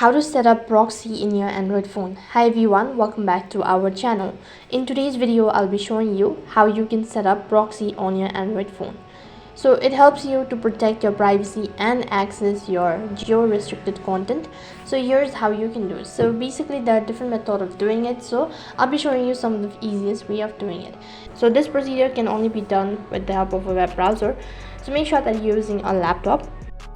How to set up proxy in your Android phone. Hi everyone, welcome back to our channel. In today's video, I'll be showing you how you can set up proxy on your Android phone. So it helps you to protect your privacy and access your geo-restricted content. So here's how you can do it. So basically there are different methods of doing it. So I'll be showing you some of the easiest way of doing it. So this procedure can only be done with the help of a web browser. So make sure that you're using a laptop.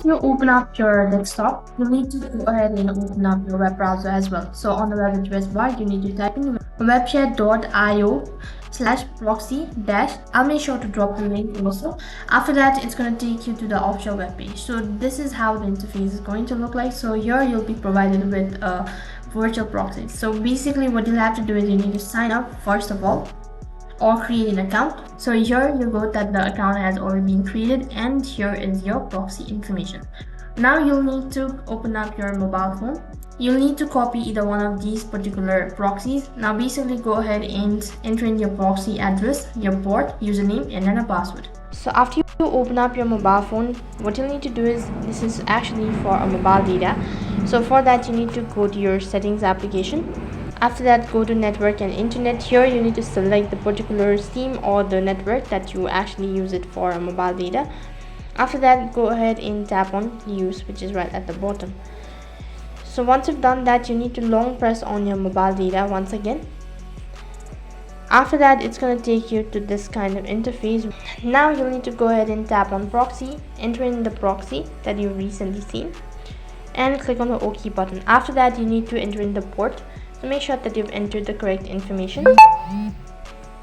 You open up your desktop, you need to go ahead and open up your web browser as well. So on the web address bar, you need to type in webchat.io/proxy dash. I'll make sure to drop the link also. After that, it's going to take you to the official web page. So this is how the interface is going to look like. So here you'll be provided with a virtual proxy. So basically what you'll have to do is you need to sign up first of all, or create an account. So here you go that the account has already been created, and here is your proxy information. Now you'll need to open up your mobile phone. You'll need to copy either one of these particular proxies. Now basically go ahead and enter in your proxy address, your port, username, and then a password. So after you open up your mobile phone, what you'll need to do is, this is actually for a mobile data. So for that you need to go to your settings application. After that, go to network and internet. Here you need to select the particular SIM or the network that you actually use it for a mobile data. After that, go ahead and tap on use, which is right at the bottom. So once you've done that, you need to long press on your mobile data once again. After that, it's going to take you to this kind of interface. Now you'll need to go ahead and tap on proxy, enter in the proxy that you've recently seen, and click on the OK button. After that, you need to enter in the port. So make sure that you've entered the correct information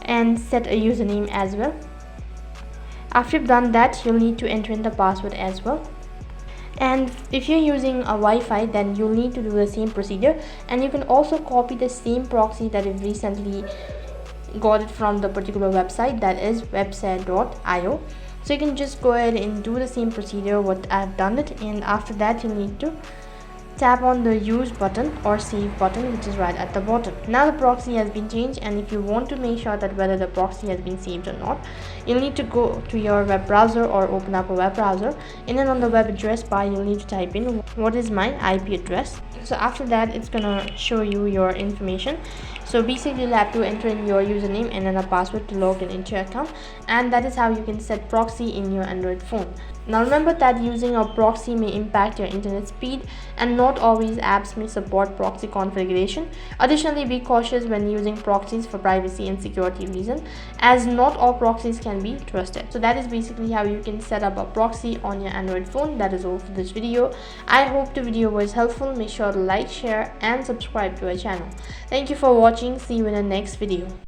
and set a username as well. After you've done that, you'll need to enter in the password as well. And if you're using a Wi-Fi, then you'll need to do the same procedure, and you can also copy the same proxy that you've recently got it from the particular website, that is webchat.io. So you can just go ahead and do the same procedure what I've done it, and after that you need to tap on the use button or save button, which is right at the bottom. Now the proxy has been changed, and if you want to make sure that whether the proxy has been saved or not, you'll need to go to your web browser or open up a web browser, and then on the web address bar you'll need to type in what is my IP address. So after that, it's gonna show you your information. So basically you'll have to enter in your username and then a password to log in into your account, and that is how you can set proxy in your Android phone. Now remember that using a proxy may impact your internet speed, and not always apps may support proxy configuration. Additionally, be cautious when using proxies for privacy and security reasons, as not all proxies can be trusted. So that is basically how you can set up a proxy on your Android phone. That is all for this video. I hope the video was helpful. Make sure to like, share, and subscribe to our channel. Thank you for watching. See you in the next video.